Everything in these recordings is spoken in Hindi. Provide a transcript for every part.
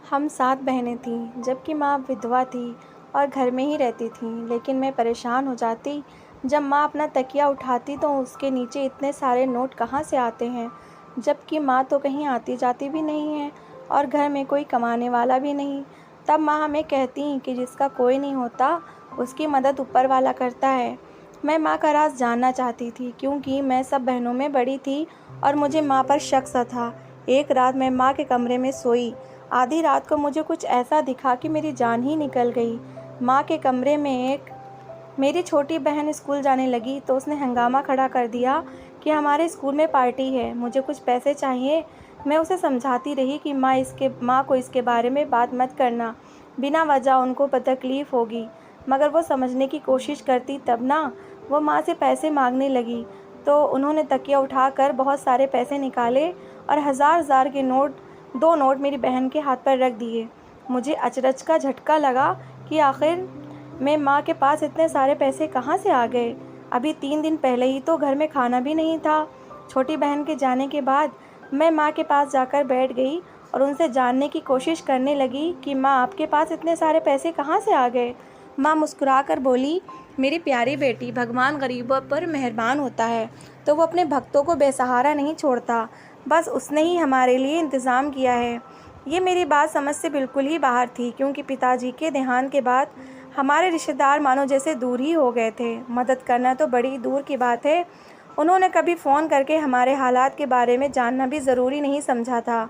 हम 7 बहनें थीं, जबकि माँ विधवा थी और घर में ही रहती थीं। लेकिन मैं परेशान हो जाती जब माँ अपना तकिया उठाती तो उसके नीचे इतने सारे नोट कहाँ से आते हैं, जबकि माँ तो कहीं आती जाती भी नहीं है और घर में कोई कमाने वाला भी नहीं। तब माँ हमें कहती कि जिसका कोई नहीं होता, उसकी मदद ऊपर वाला करता है। मैं माँ का राज जानना चाहती थी, क्योंकि मैं सब बहनों में बड़ी थी और मुझे माँ पर शक सा था। एक रात मैं माँ के कमरे में सोई। आधी रात को मुझे कुछ ऐसा दिखा कि मेरी जान ही निकल गई। माँ के कमरे में मेरी छोटी बहन स्कूल जाने लगी तो उसने हंगामा खड़ा कर दिया कि हमारे स्कूल में पार्टी है, मुझे कुछ पैसे चाहिए। मैं उसे समझाती रही कि माँ को इसके बारे में बात मत करना, बिना वजह उनको तकलीफ़ होगी। मगर वो समझने की कोशिश करती तब ना। वो माँ से पैसे मांगने लगी तो उन्होंने तकिया उठाकर बहुत सारे पैसे निकाले और हज़ार के नोट 2 नोट मेरी बहन के हाथ पर रख दिए। मुझे अचरज का झटका लगा कि आखिर में माँ के पास इतने सारे पैसे कहाँ से आ गए। अभी 3 दिन पहले ही तो घर में खाना भी नहीं था। छोटी बहन के जाने के बाद मैं माँ के पास जाकर बैठ गई और उनसे जानने की कोशिश करने लगी कि माँ, आपके पास इतने सारे पैसे कहाँ से आ गए। माँ मुस्कुराकर बोली, मेरी प्यारी बेटी, भगवान गरीबों पर मेहरबान होता है तो वो अपने भक्तों को बेसहारा नहीं छोड़ता। बस उसने ही हमारे लिए इंतज़ाम किया है। ये मेरी बात समझ से बिल्कुल ही बाहर थी, क्योंकि पिताजी के देहांत के बाद हमारे रिश्तेदार मानो जैसे दूर ही हो गए थे। मदद करना तो बड़ी दूर की बात है, उन्होंने कभी फ़ोन करके हमारे हालात के बारे में जानना भी ज़रूरी नहीं समझा था।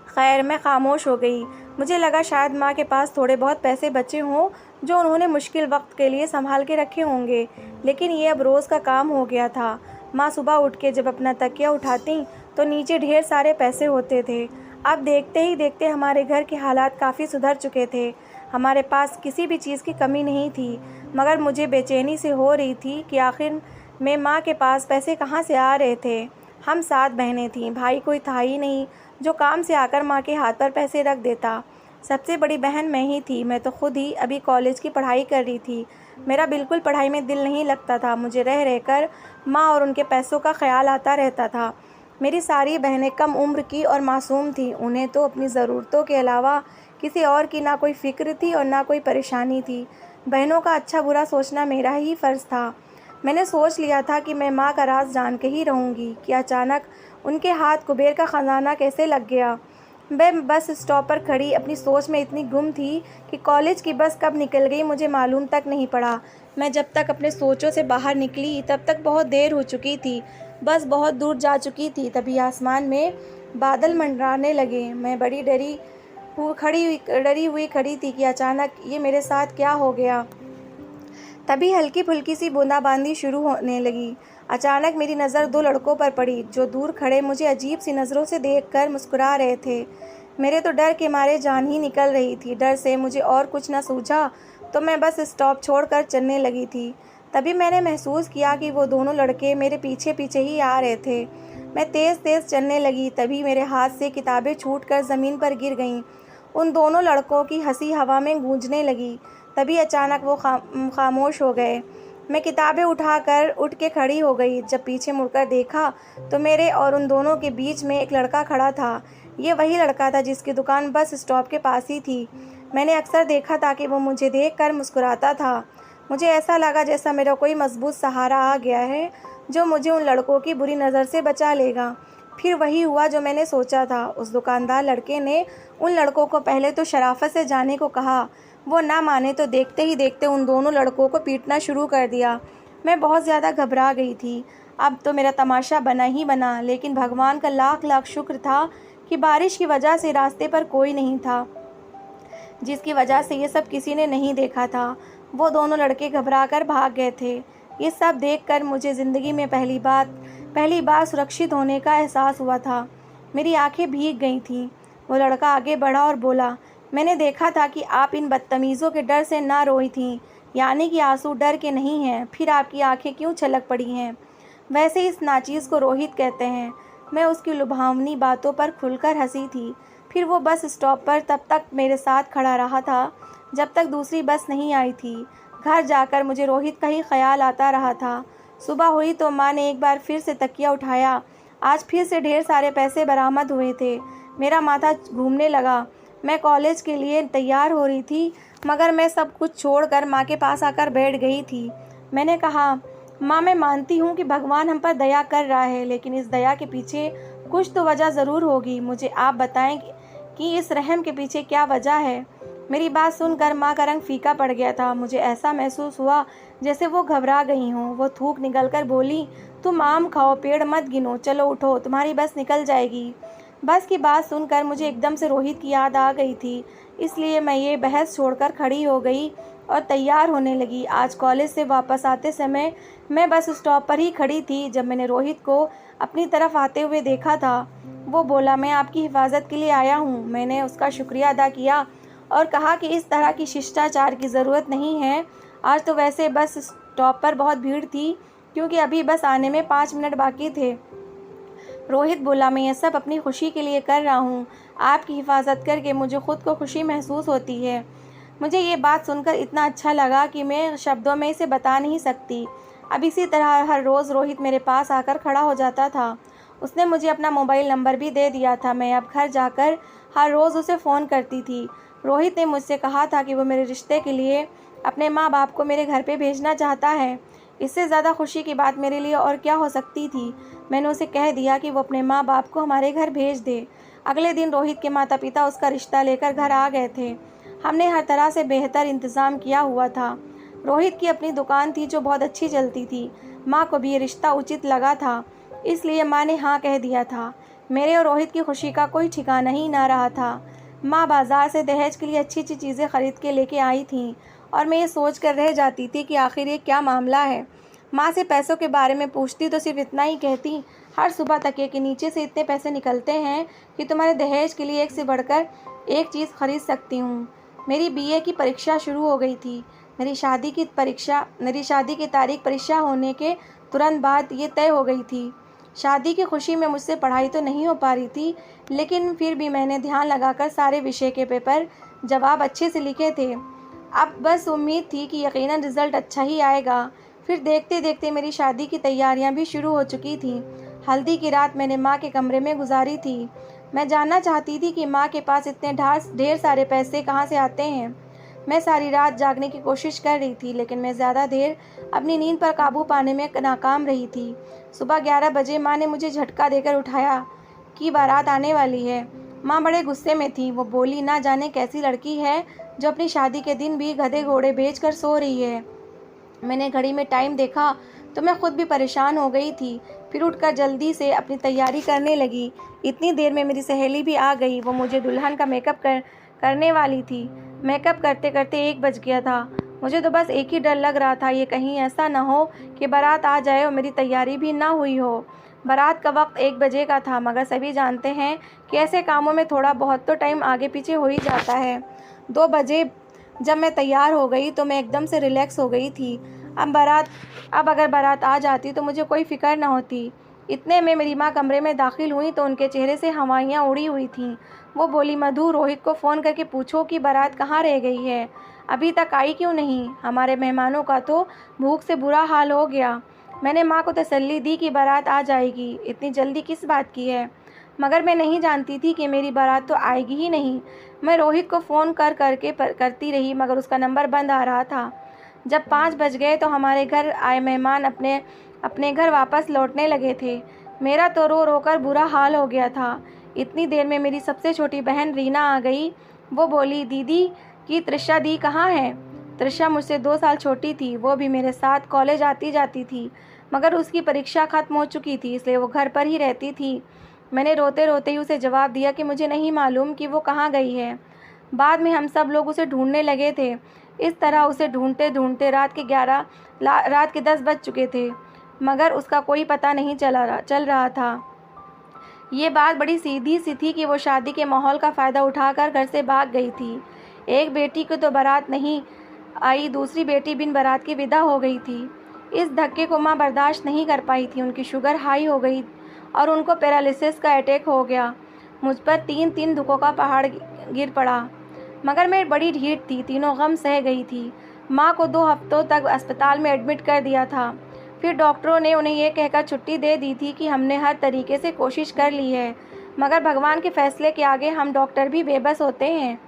खैर, मैं खामोश हो गई। मुझे लगा शायद माँ के पास थोड़े बहुत पैसे बचे हों जो उन्होंने मुश्किल वक्त के लिए संभाल के रखे होंगे, लेकिन ये अब रोज़ का काम हो गया था। माँ सुबह उठ के जब अपना तकिया उठाती तो नीचे ढेर सारे पैसे होते थे। अब देखते ही देखते हमारे घर के हालात काफ़ी सुधर चुके थे। हमारे पास किसी भी चीज़ की कमी नहीं थी, मगर मुझे बेचैनी से हो रही थी कि आखिर में माँ के पास पैसे कहाँ से आ रहे थे। हम 7 बहनें थीं, भाई कोई था ही नहीं जो काम से आकर माँ के हाथ पर पैसे रख देता। सबसे बड़ी बहन मैं ही थी। मैं तो खुद ही अभी कॉलेज की पढ़ाई कर रही थी। मेरा बिल्कुल पढ़ाई में दिल नहीं लगता था। मुझे रह रहकर माँ और उनके पैसों का ख्याल आता रहता था। मेरी सारी बहनें कम उम्र की और मासूम थीं। उन्हें तो अपनी ज़रूरतों के अलावा किसी और की ना कोई फ़िक्र थी और ना कोई परेशानी थी। बहनों का अच्छा बुरा सोचना मेरा ही फ़र्ज़ था। मैंने सोच लिया था कि मैं माँ का राज जान के ही रहूँगी कि अचानक उनके हाथ कुबेर का ख़जाना कैसे लग गया। मैं बस स्टॉप पर खड़ी अपनी सोच में इतनी गुम थी कि कॉलेज की बस कब निकल गई मुझे मालूम तक नहीं पड़ा। मैं जब तक अपने सोचों से बाहर निकली तब तक बहुत देर हो चुकी थी। बस बहुत दूर जा चुकी थी। तभी आसमान में बादल मंडराने लगे। मैं बड़ी डरी हुई खड़ी थी कि अचानक ये मेरे साथ क्या हो गया। तभी हल्की फुल्की सी बूंदाबांदी शुरू होने लगी। अचानक मेरी नज़र 2 लड़कों पर पड़ी जो दूर खड़े मुझे अजीब सी नज़रों से देखकर मुस्कुरा रहे थे। मेरे तो डर के मारे जान ही निकल रही थी। डर से मुझे और कुछ न सूझा तो मैं बस स्टॉप छोड़कर चलने लगी थी। तभी मैंने महसूस किया कि वो दोनों लड़के मेरे पीछे पीछे ही आ रहे थे। मैं तेज़ तेज़ चलने लगी। तभी मेरे हाथ से किताबें छूटकर ज़मीन पर गिर गईं। उन दोनों लड़कों की हंसी हवा में गूंजने लगी। तभी अचानक वो खामोश हो गए। मैं किताबें उठाकर उठ के खड़ी हो गई। जब पीछे मुड़कर देखा तो मेरे और उन दोनों के बीच में एक लड़का खड़ा था। ये वही लड़का था जिसकी दुकान बस स्टॉप के पास ही थी। मैंने अक्सर देखा था कि वो मुझे देखकर मुस्कुराता था। मुझे ऐसा लगा जैसा मेरा कोई मजबूत सहारा आ गया है जो मुझे उन लड़कों की बुरी नज़र से बचा लेगा। फिर वही हुआ जो मैंने सोचा था। उस दुकानदार लड़के ने उन लड़कों को पहले तो शराफत से जाने को कहा। वो ना माने तो देखते ही देखते उन दोनों लड़कों को पीटना शुरू कर दिया। मैं बहुत ज़्यादा घबरा गई थी। अब तो मेरा तमाशा बना ही बना, लेकिन भगवान का लाख लाख शुक्र था कि बारिश की वजह से रास्ते पर कोई नहीं था, जिसकी वजह से ये सब किसी ने नहीं देखा था। वो दोनों लड़के घबरा कर भाग गए थे। ये सब देखकर मुझे ज़िंदगी में पहली बार सुरक्षित होने का एहसास हुआ था। मेरी आंखें भीग गई थीं। वो लड़का आगे बढ़ा और बोला, मैंने देखा था कि आप इन बदतमीज़ों के डर से ना रोई थीं, यानी कि आंसू डर के नहीं हैं। फिर आपकी आंखें क्यों छलक पड़ी हैं? वैसे इस नाचीज़ को रोहित कहते हैं। मैं उसकी लुभावनी बातों पर खुलकर हंसी थी। फिर वो बस स्टॉप पर तब तक मेरे साथ खड़ा रहा था जब तक दूसरी बस नहीं आई थी। घर जाकर मुझे रोहित का ही ख्याल आता रहा था। सुबह हुई तो माँ ने एक बार फिर से तकिया उठाया। आज फिर से ढेर सारे पैसे बरामद हुए थे। मेरा माथा घूमने लगा। मैं कॉलेज के लिए तैयार हो रही थी, मगर मैं सब कुछ छोड़कर माँ के पास आकर बैठ गई थी। मैंने कहा, माँ, मैं मानती हूँ कि भगवान हम पर दया कर रहा है, लेकिन इस दया के पीछे कुछ तो वजह ज़रूर होगी। मुझे आप बताएं कि इस रहम के पीछे क्या वजह है। मेरी बात सुनकर माँ का रंग फीका पड़ गया था। मुझे ऐसा महसूस हुआ जैसे वो घबरा गई हों। वो थूक निकलकर बोली, तुम आम खाओ, पेड़ मत गिनो, चलो उठो, तुम्हारी बस निकल जाएगी। बस की बात सुनकर मुझे एकदम से रोहित की याद आ गई थी, इसलिए मैं ये बहस छोड़कर खड़ी हो गई और तैयार होने लगी। आज कॉलेज से वापस आते समय मैं बस स्टॉप पर ही खड़ी थी जब मैंने रोहित को अपनी तरफ आते हुए देखा था। वो बोला, मैं आपकी हिफाजत के लिए आया हूँ। मैंने उसका शुक्रिया अदा किया और कहा कि इस तरह की शिष्टाचार की ज़रूरत नहीं है। आज तो वैसे बस स्टॉप पर बहुत भीड़ थी, क्योंकि अभी बस आने में 5 मिनट बाकी थे। रोहित बोला, मैं ये सब अपनी खुशी के लिए कर रहा हूँ। आपकी हिफाजत करके मुझे खुद को खुशी महसूस होती है। मुझे ये बात सुनकर इतना अच्छा लगा कि मैं शब्दों में इसे बता नहीं सकती। अब इसी तरह हर रोज़ रोहित मेरे पास आकर खड़ा हो जाता था। उसने मुझे अपना मोबाइल नंबर भी दे दिया था। मैं अब घर जाकर हर रोज़ उसे फ़ोन करती थी। रोहित ने मुझसे कहा था कि वो मेरे रिश्ते के लिए अपने माँ बाप को मेरे घर पे भेजना चाहता है। इससे ज़्यादा खुशी की बात मेरे लिए और क्या हो सकती थी। मैंने उसे कह दिया कि वो अपने माँ बाप को हमारे घर भेज दे। अगले दिन रोहित के माता पिता उसका रिश्ता लेकर घर आ गए थे। हमने हर तरह से बेहतर इंतज़ाम किया हुआ था। रोहित की अपनी दुकान थी जो बहुत अच्छी चलती थी। माँ को भी ये रिश्ता उचित लगा था, इसलिए माँ ने हाँ कह दिया था। मेरे और रोहित की खुशी का कोई ठिकाना ही ना रहा था। माँ बाज़ार से दहेज के लिए अच्छी अच्छी चीज़ें खरीद के लेके आई थीं और मैं ये सोच कर रह जाती थी कि आखिर ये क्या मामला है। माँ से पैसों के बारे में पूछती तो सिर्फ इतना ही कहती, हर सुबह तकिए के नीचे से इतने पैसे निकलते हैं कि तुम्हारे दहेज के लिए एक से बढ़कर एक चीज़ खरीद सकती हूँ। मेरी बीए की परीक्षा शुरू हो गई थी। मेरी शादी की तारीख परीक्षा होने के तुरंत बाद ये तय हो गई थी। शादी की खुशी में मुझसे पढ़ाई तो नहीं हो पा रही थी, लेकिन फिर भी मैंने ध्यान लगाकर सारे विषय के पेपर जवाब अच्छे से लिखे थे। अब बस उम्मीद थी कि यकीनन रिज़ल्ट अच्छा ही आएगा। फिर देखते देखते मेरी शादी की तैयारियां भी शुरू हो चुकी थीं। हल्दी की रात मैंने माँ के कमरे में गुजारी थी। मैं जानना चाहती थी कि माँ के पास इतने ढेर सारे पैसे कहाँ से आते हैं। मैं सारी रात जागने की कोशिश कर रही थी, लेकिन मैं ज़्यादा देर अपनी नींद पर काबू पाने में नाकाम रही थी। सुबह 11 बजे माँ ने मुझे झटका देकर उठाया कि बारात आने वाली है। माँ बड़े गुस्से में थी। वो बोली, ना जाने कैसी लड़की है जो अपनी शादी के दिन भी गधे घोड़े बेचकर सो रही है। मैंने घड़ी में टाइम देखा तो मैं खुद भी परेशान हो गई थी। फिर उठकर जल्दी से अपनी तैयारी करने लगी। इतनी देर में मेरी सहेली भी आ गई। वो मुझे दुल्हन का मेकअप करने वाली थी। मेकअप करते करते 1 बज गया था। मुझे तो बस एक ही डर लग रहा था, ये कहीं ऐसा ना हो कि बारात आ जाए और मेरी तैयारी भी ना हुई हो। बारात का वक्त 1 बजे का था, मगर सभी जानते हैं कि ऐसे कामों में थोड़ा बहुत तो टाइम आगे पीछे हो ही जाता है। 2 बजे जब मैं तैयार हो गई तो मैं एकदम से रिलैक्स हो गई थी। अब अगर बारात आ जाती तो मुझे कोई फिक्र न होती। इतने में मेरी माँ कमरे में दाखिल हुई तो उनके चेहरे से हवाइयाँ उड़ी हुई थीं। वो बोली, मधु, रोहित को फ़ोन करके पूछो कि बारात कहाँ रह गई है, अभी तक आई क्यों नहीं। हमारे मेहमानों का तो भूख से बुरा हाल हो गया। मैंने माँ को तसल्ली दी कि बारात आ जाएगी, इतनी जल्दी किस बात की है। मगर मैं नहीं जानती थी कि मेरी बारात तो आएगी ही नहीं। मैं रोहित को फ़ोन करती रही, मगर उसका नंबर बंद आ रहा था। जब 5 बज गए तो हमारे घर आए मेहमान अपने घर वापस लौटने लगे थे। मेरा तो रो रो कर बुरा हाल हो गया था। इतनी देर में मेरी सबसे छोटी बहन रीना आ गई। वो बोली, दीदी की त्रिशा दी कहाँ है। त्रिशा मुझसे 2 साल छोटी थी। वो भी मेरे साथ कॉलेज आती जाती थी, मगर उसकी परीक्षा ख़त्म हो चुकी थी, इसलिए वो घर पर ही रहती थी। मैंने रोते रोते ही उसे जवाब दिया कि मुझे नहीं मालूम कि वो कहाँ गई है। बाद में हम सब लोग उसे ढूंढने लगे थे। इस तरह उसे ढूंढते ढूंढते रात के 10 बज चुके थे, मगर उसका कोई पता नहीं चल रहा था। ये बात बड़ी सीधी सी थी कि वो शादी के माहौल का फ़ायदा उठाकर घर से भाग गई थी। एक बेटी को तो बारात नहीं आई, दूसरी बेटी बिन बारात के विदा हो गई थी। इस धक्के को माँ बर्दाश्त नहीं कर पाई थी। उनकी शुगर हाई हो गई और उनको पैरालिसिस का अटैक हो गया। मुझ पर 3 दुखों का पहाड़ गिर पड़ा, मगर मैं बड़ी ढीठ थी, तीनों गम सह गई थी। माँ को 2 हफ्तों तक अस्पताल में एडमिट कर दिया था। फिर डॉक्टरों ने उन्हें यह कहकर छुट्टी दे दी थी कि हमने हर तरीके से कोशिश कर ली है, मगर भगवान के फैसले के आगे हम डॉक्टर भी बेबस होते हैं।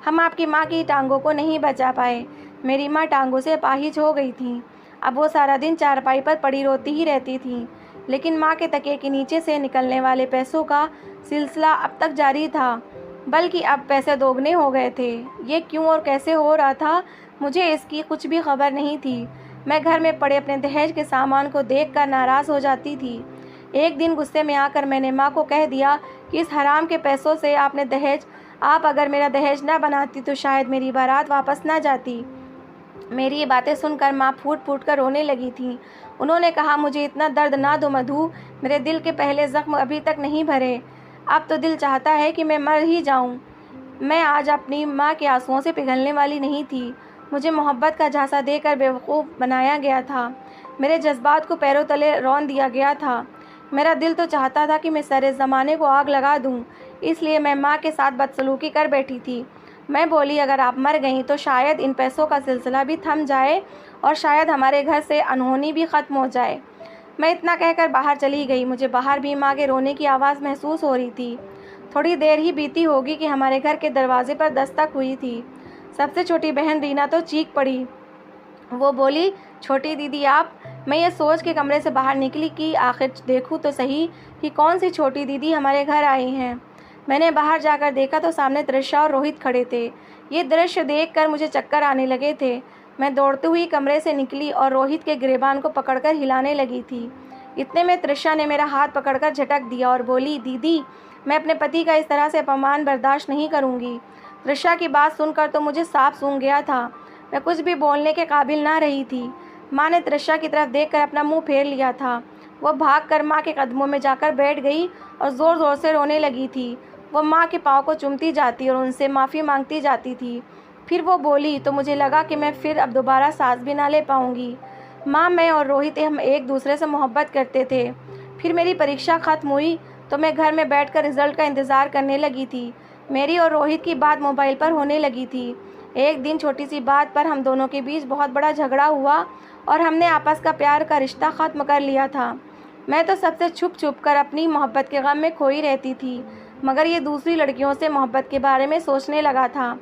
हम आपकी माँ की टांगों को नहीं बचा पाए। मेरी माँ टांगों से अपाहिज हो गई थी। अब वो सारा दिन चारपाई पर पड़ी रोती ही रहती थी। लेकिन माँ के तकिए के नीचे से निकलने वाले पैसों का सिलसिला अब तक जारी था, बल्कि अब पैसे दोगुने हो गए थे। ये क्यों और कैसे हो रहा था, मुझे इसकी कुछ भी खबर नहीं थी। मैं घर में पड़े अपने दहेज के सामान को देखकर नाराज़ हो जाती थी। एक दिन गुस्से में आकर मैंने माँ को कह दिया कि इस हराम के पैसों से आप अगर मेरा दहेज न बनाती तो शायद मेरी बारात वापस न जाती। मेरी ये बातें सुनकर माँ फूट फूट कर रोने लगी थी। उन्होंने कहा, मुझे इतना दर्द ना दो मधु, मेरे दिल के पहले ज़ख्म अभी तक नहीं भरे। अब तो दिल चाहता है कि मैं मर ही जाऊं। मैं आज अपनी माँ के आंसुओं से पिघलने वाली नहीं थी। मुझे मोहब्बत का झांसा देकर बेवकूफ़ बनाया गया था। मेरे जज्बात को पैरों तले रौंद दिया गया था। मेरा दिल तो चाहता था कि मैं सारे ज़माने को आग लगा दूं। इसलिए मैं माँ के साथ बदसलूकी कर बैठी थी। मैं बोली, अगर आप मर गईं तो शायद इन पैसों का सिलसिला भी थम जाए और शायद हमारे घर से अनहोनी भी ख़त्म हो जाए। मैं इतना कहकर बाहर चली गई। मुझे बाहर भी माँ के रोने की आवाज़ महसूस हो रही थी। थोड़ी देर ही बीती होगी कि हमारे घर के दरवाजे पर दस्तक हुई थी। सबसे छोटी बहन रीना तो चीख पड़ी। वो बोली, छोटी दीदी आप। मैं ये सोच के कमरे से बाहर निकली कि आखिर देखूँ तो सही कि कौन सी छोटी दीदी हमारे घर आई हैं। मैंने बाहर जाकर देखा तो सामने तृषा और रोहित खड़े थे। ये दृश्य देखकर मुझे चक्कर आने लगे थे। मैं दौड़ती हुई कमरे से निकली और रोहित के गिरेबान को पकड़कर हिलाने लगी थी। इतने में तृषा ने मेरा हाथ पकड़कर झटक दिया और बोली, दीदी मैं अपने पति का इस तरह से अपमान बर्दाश्त नहीं करूँगी। तृषा की बात सुनकर तो मुझे साफ सूंघ गया था। मैं कुछ भी बोलने के काबिल ना रही थी। माँ ने तृषा की तरफ देखकर अपना मुंह फेर लिया था। वो भागकर माँ के कदमों में जाकर बैठ गई और ज़ोर ज़ोर से रोने लगी थी। वो माँ के पाँव को चूमती जाती और उनसे माफ़ी मांगती जाती थी। फिर वो बोली तो मुझे लगा कि मैं फिर अब दोबारा सांस भी ना ले पाऊँगी। माँ, मैं और रोहित हम एक दूसरे से मोहब्बत करते थे। फिर मेरी परीक्षा ख़त्म हुई तो मैं घर में बैठकर रिज़ल्ट का इंतज़ार करने लगी थी। मेरी और रोहित की बात मोबाइल पर होने लगी थी। एक दिन छोटी सी बात पर हम दोनों के बीच बहुत बड़ा झगड़ा हुआ और हमने आपस का प्यार का रिश्ता ख़त्म कर लिया था। मैं तो सबसे छुप छुप कर अपनी मोहब्बत के गम में खोई रहती थी, मगर ये दूसरी लड़कियों से मोहब्बत के बारे में सोचने लगा था।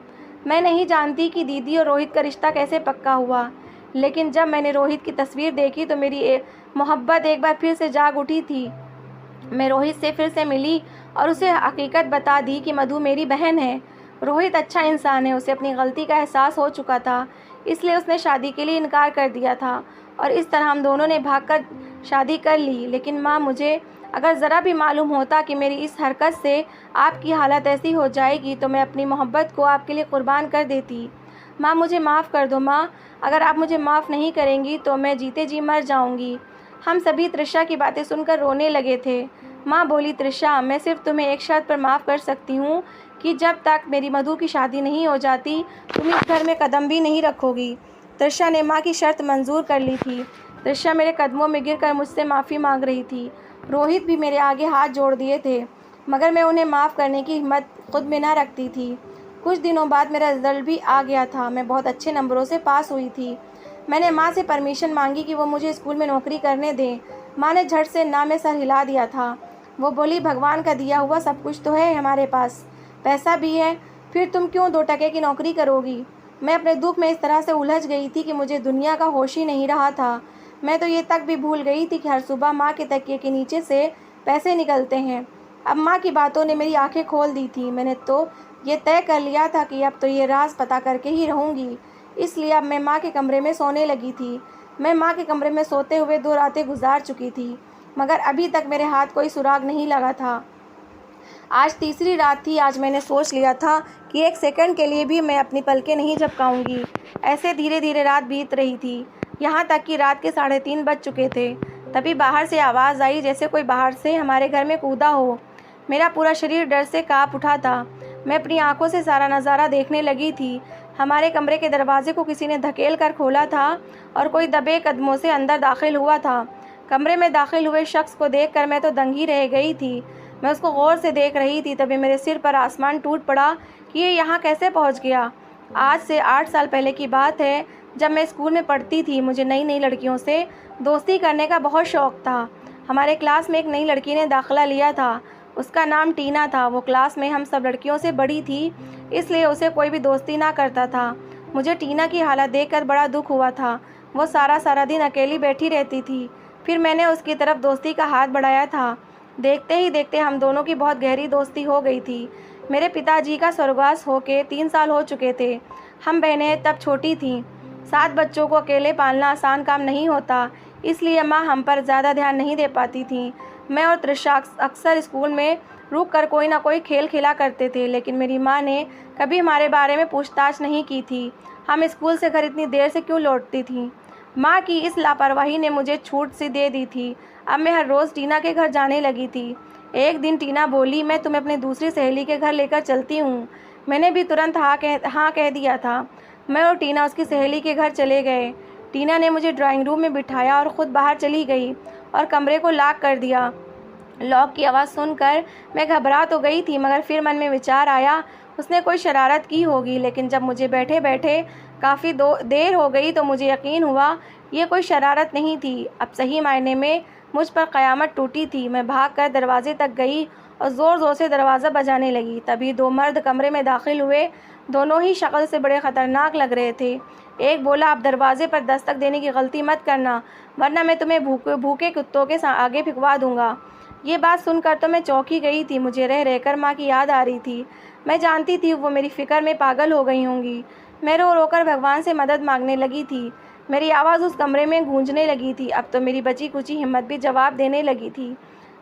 मैं नहीं जानती कि दीदी और रोहित का रिश्ता कैसे पक्का हुआ, लेकिन जब मैंने रोहित की तस्वीर देखी तो मेरी मोहब्बत एक बार फिर से जाग उठी थी। मैं रोहित से फिर से मिली और उसे हकीकत बता दी कि मधु मेरी बहन है। रोहित अच्छा इंसान है, उसे अपनी गलती का एहसास हो चुका था, इसलिए उसने शादी के लिए इनकार कर दिया था और इस तरह हम दोनों ने भागकर शादी कर ली। लेकिन माँ, मुझे अगर ज़रा भी मालूम होता कि मेरी इस हरकत से आपकी हालत ऐसी हो जाएगी तो मैं अपनी मोहब्बत को आपके लिए कुर्बान कर देती। माँ, मुझे माफ़ कर दो माँ। अगर आप मुझे माफ़ नहीं करेंगी तो मैं जीते जी मर जाऊँगी। हम सभी तृषा की बातें सुनकर रोने लगे थे। माँ बोली, तृषा मैं सिर्फ तुम्हें एक शर्त पर माफ़ कर सकती हूँ कि जब तक मेरी मधु की शादी नहीं हो जाती तुम इस घर में कदम भी नहीं रखोगी। तृषा ने माँ की शर्त मंजूर कर ली थी। तृषा मेरे कदमों में गिरकर मुझसे माफ़ी मांग रही थी। रोहित भी मेरे आगे हाथ जोड़ दिए थे, मगर मैं उन्हें माफ़ करने की हिम्मत खुद में न रखती थी। कुछ दिनों बाद मेरा रिज़ल्ट भी आ गया था। मैं बहुत अच्छे नंबरों से पास हुई थी। मैंने माँ से परमिशन मांगी कि वो मुझे स्कूल में नौकरी करने दें। माँ ने झट से ना में सर हिला दिया था। वो बोली, भगवान का दिया हुआ सब कुछ तो है हमारे पास, पैसा भी है, फिर तुम क्यों 2 टके की नौकरी करोगी। मैं अपने दुख में इस तरह से उलझ गई थी कि मुझे दुनिया का होश ही नहीं रहा था। मैं तो ये तक भी भूल गई थी कि हर सुबह माँ के तकिए के नीचे से पैसे निकलते हैं। अब माँ की बातों ने मेरी आंखें खोल दी थी। मैंने तो ये तय कर लिया था कि अब तो ये राज पता करके ही रहूँगी। इसलिए अब मैं माँ के कमरे में सोने लगी थी। मैं माँ के कमरे में सोते हुए 2 रातें गुजार चुकी थी, मगर अभी तक मेरे हाथ कोई सुराग नहीं लगा था। आज तीसरी रात थी। आज मैंने सोच लिया था कि 1 सेकंड के लिए भी मैं अपनी पलकें नहीं झपकाऊंगी। ऐसे धीरे धीरे रात बीत रही थी, यहाँ तक कि रात के 3:30 बज चुके थे। तभी बाहर से आवाज़ आई जैसे कोई बाहर से हमारे घर में कूदा हो। मेरा पूरा शरीर डर से काँप उठा था। मैं अपनी आंखों से सारा नज़ारा देखने लगी थी। हमारे कमरे के दरवाजे को किसी ने धकेल कर खोला था और कोई दबे कदमों से अंदर दाखिल हुआ था। कमरे में दाखिल हुए शख्स को देखकर मैं तो दंगी रह गई थी। मैं उसको गौर से देख रही थी, तभी मेरे सिर पर आसमान टूट पड़ा कि ये यहाँ कैसे पहुँच गया। आज से 8 साल पहले की बात है, जब मैं स्कूल में पढ़ती थी। मुझे नई नई लड़कियों से दोस्ती करने का बहुत शौक़ था। हमारे क्लास में एक नई लड़की ने दाखिला लिया था। उसका नाम टीना था। वो क्लास में हम सब लड़कियों से बड़ी थी, इसलिए उसे कोई भी दोस्ती ना करता था। मुझे टीना की हालत देखकर बड़ा दुख हुआ था। वो सारा सारा दिन अकेली बैठी रहती थी। फिर मैंने उसकी तरफ दोस्ती का हाथ बढ़ाया था। देखते ही देखते हम दोनों की बहुत गहरी दोस्ती हो गई थी। मेरे पिताजी का स्वर्गवास होके 3 साल हो चुके थे। हम बहनें तब छोटी थीं। 7 बच्चों को अकेले पालना आसान काम नहीं होता, इसलिए माँ हम पर ज़्यादा ध्यान नहीं दे पाती थीं। मैं और त्रिशा अक्सर स्कूल में रुक कर कोई ना कोई खेल खेला करते थे, लेकिन मेरी माँ ने कभी हमारे बारे में पूछताछ नहीं की थी। हम स्कूल से घर इतनी देर से क्यों लौटती थीं? माँ की इस लापरवाही ने मुझे छूट सी दे दी थी। अब मैं हर रोज़ टीना के घर जाने लगी थी। एक दिन टीना बोली, मैं तुम्हें अपनी दूसरी सहेली के घर लेकर चलती हूँ। मैंने भी तुरंत हाँ कह दिया था। मैं और टीना उसकी सहेली के घर चले गए। टीना ने मुझे ड्राइंग रूम में बिठाया और ख़ुद बाहर चली गई और कमरे को लॉक कर दिया। लॉक की आवाज़ सुनकर मैं घबरा तो गई थी, मगर फिर मन में विचार आया उसने कोई शरारत की होगी। लेकिन जब मुझे बैठे बैठे काफ़ी देर हो गई तो मुझे यकीन हुआ ये कोई शरारत नहीं थी। अब सही मायने में मुझ पर क़यामत टूटी थी। मैं भागकर दरवाजे तक गई और ज़ोर ज़ोर से दरवाज़ा बजाने लगी। तभी 2 मर्द कमरे में दाखिल हुए। दोनों ही शक्ल से बड़े ख़तरनाक लग रहे थे। एक बोला, आप दरवाजे पर दस्तक देने की गलती मत करना, वरना मैं तुम्हें भूखे कुत्तों के आगे फिकवा दूंगा। ये बात सुनकर तो मैं चौंकी गई थी। मुझे रह रहकर माँ की याद आ रही थी। मैं जानती थी वो मेरी फ़िक्र में पागल हो गई होंगी। मैं रो रोकर भगवान से मदद मांगने लगी थी। मेरी आवाज़ उस कमरे में गूंजने लगी थी। अब तो मेरी बची कुची हिम्मत भी जवाब देने लगी थी।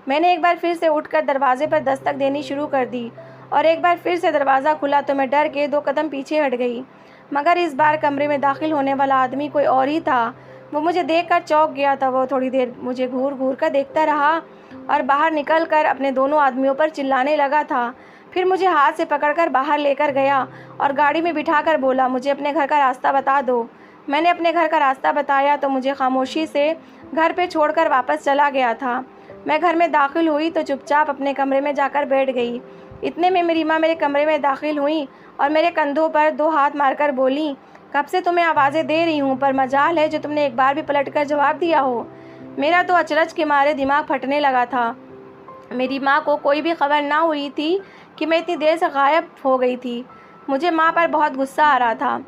मैंने एक बार फिर से उठकर दरवाजे पर दस्तक देनी शुरू कर दी और एक बार फिर से दरवाज़ा खुला तो मैं डर के 2 कदम पीछे हट गई। मगर इस बार कमरे में दाखिल होने वाला आदमी कोई और ही था। वो मुझे देखकर चौंक गया था। वो थोड़ी देर मुझे घूर घूर कर देखता रहा और बाहर निकलकर अपने दोनों आदमियों पर चिल्लाने लगा था। फिर मुझे हाथ से पकड़कर बाहर लेकर गया और गाड़ी में बिठाकर बोला, मुझे अपने घर का रास्ता बता दो। मैंने अपने घर का रास्ता बताया तो मुझे खामोशी से घर पे छोड़कर वापस चला गया था। मैं घर में दाखिल हुई तो चुपचाप अपने कमरे में जाकर बैठ गई। इतने में मेरी माँ मेरे कमरे में दाखिल हुई और मेरे कंधों पर 2 हाथ मारकर बोली, कब से तुम्हें आवाज़ें दे रही हूँ, पर मजाल है जो तुमने एक बार भी पलटकर जवाब दिया हो। मेरा तो अचरज के मारे दिमाग फटने लगा था। मेरी माँ को कोई भी खबर ना हुई थी कि मैं इतनी देर से गायब हो गई थी। मुझे माँ पर बहुत गुस्सा आ रहा था।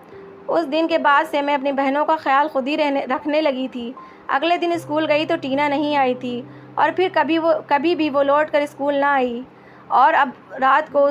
उस दिन के बाद से मैं अपनी बहनों का ख्याल खुद ही रखने लगी थी। अगले दिन स्कूल गई तो टीना नहीं आई थी और फिर कभी भी वो लौट कर स्कूल ना आई। और अब रात को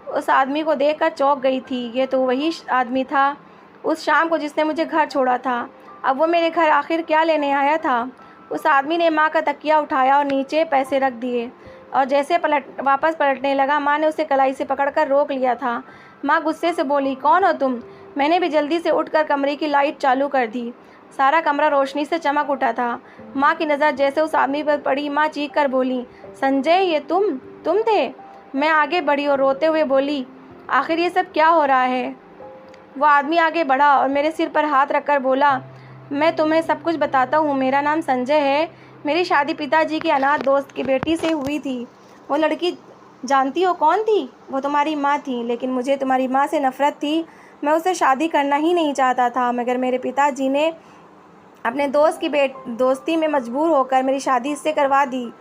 उस आदमी को देखकर चौंक गई थी। ये तो वही आदमी था उस शाम को जिसने मुझे घर छोड़ा था। अब वो मेरे घर आखिर क्या लेने आया था? उस आदमी ने माँ का तकिया उठाया और नीचे पैसे रख दिए और जैसे वापस पलटने लगा, माँ ने उसे कलाई से पकड़कर रोक लिया था। माँ गुस्से से बोली, कौन हो तुम? मैंने भी जल्दी से उठकर कमरे की लाइट चालू कर दी। सारा कमरा रोशनी से चमक उठा था। माँ की नज़र जैसे उस आदमी पर पड़ी, माँ चीख कर बोली, संजय, ये तुम थे? मैं आगे बढ़ी और रोते हुए बोली, आखिर ये सब क्या हो रहा है? वो आदमी आगे बढ़ा और मेरे सिर पर हाथ रखकर बोला, मैं तुम्हें सब कुछ बताता हूँ। मेरा नाम संजय है। मेरी शादी पिताजी की अनाथ दोस्त की बेटी से हुई थी। वो लड़की जानती हो कौन थी? वो तुम्हारी माँ थी। लेकिन मुझे तुम्हारी माँ से नफ़रत थी। मैं उससे शादी करना ही नहीं चाहता था, मगर मेरे पिताजी ने अपने दोस्त की दोस्ती में मजबूर होकर मेरी शादी इससे करवा दी।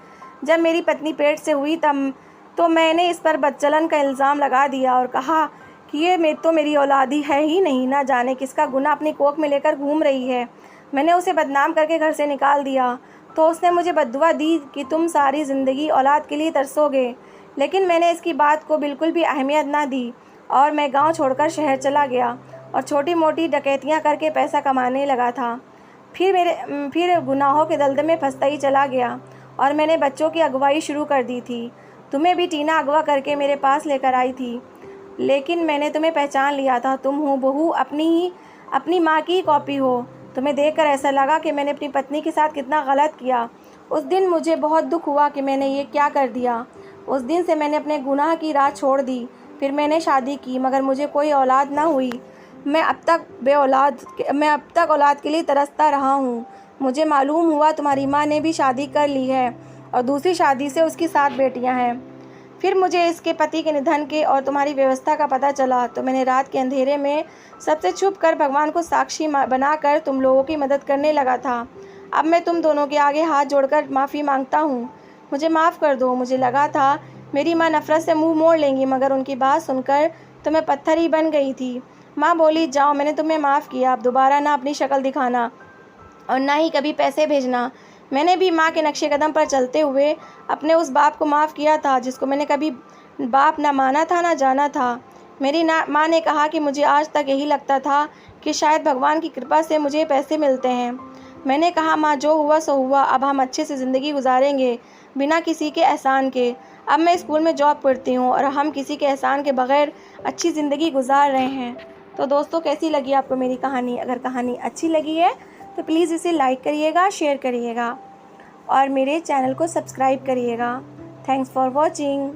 जब मेरी पत्नी पेट से हुई तब तो मैंने इस पर बदचलन का इल्ज़ाम लगा दिया और कहा कि ये मेरी औलादी है ही नहीं, ना जाने किसका गुनाह अपनी कोख में लेकर घूम रही है। मैंने उसे बदनाम करके घर से निकाल दिया तो उसने मुझे बद्दुआ दी कि तुम सारी ज़िंदगी औलाद के लिए तरसोगे। लेकिन मैंने इसकी बात को बिल्कुल भी अहमियत ना दी और मैं गांव छोड़कर शहर चला गया और छोटी मोटी डकैतियां करके पैसा कमाने लगा था। फिर गुनाहों के दलदल में फंसता ही चला गया और मैंने बच्चों की अगुवाई शुरू कर दी थी। तुम्हें भी टीना अगवा करके मेरे पास लेकर आई थी, लेकिन मैंने तुम्हें पहचान लिया था। तुम हूबहू अपनी माँ की कॉपी हो। तुम्हें देखकर ऐसा लगा कि मैंने अपनी पत्नी के साथ कितना गलत किया। उस दिन मुझे बहुत दुख हुआ कि मैंने ये क्या कर दिया। उस दिन से मैंने अपने गुनाह की राह छोड़ दी। फिर मैंने शादी की, मगर मुझे कोई औलाद ना हुई। मैं अब तक औलाद के लिए तरसता रहा हूँ। मुझे मालूम हुआ तुम्हारी माँ ने भी शादी कर ली है और दूसरी शादी से उसकी 7 बेटियाँ हैं। फिर मुझे इसके पति के निधन के और तुम्हारी व्यवस्था का पता चला तो मैंने रात के अंधेरे में सबसे छुप कर भगवान को साक्षी बनाकर तुम लोगों की मदद करने लगा था। अब मैं तुम दोनों के आगे हाथ जोड़कर माफ़ी मांगता हूँ। मुझे माफ़ कर दो। मुझे लगा था मेरी माँ नफ़रत से मुंह मोड़ लेंगी, मगर उनकी बात सुनकर तो मैं पत्थर ही बन गई थी। माँ बोली, जाओ, मैंने तुम्हें माफ़ किया, अब दोबारा ना अपनी शक्ल दिखाना और ना ही कभी पैसे भेजना। मैंने भी माँ के नक्शे कदम पर चलते हुए अपने उस बाप को माफ़ किया था, जिसको मैंने कभी बाप ना माना था ना जाना था। मेरी माँ ने कहा कि मुझे आज तक यही लगता था कि शायद भगवान की कृपा से मुझे पैसे मिलते हैं। मैंने कहा, माँ, जो हुआ सो हुआ, अब हम अच्छे से ज़िंदगी गुजारेंगे बिना किसी के एहसान के। अब मैं स्कूल में जॉब करती हूँ और हम किसी के एहसान के बगैर अच्छी ज़िंदगी गुजार रहे हैं। तो दोस्तों, कैसी लगी आपको मेरी कहानी? अगर कहानी अच्छी लगी है तो प्लीज़ इसे लाइक करिएगा, शेयर करिएगा और मेरे चैनल को सब्सक्राइब करिएगा। Thanks for watching.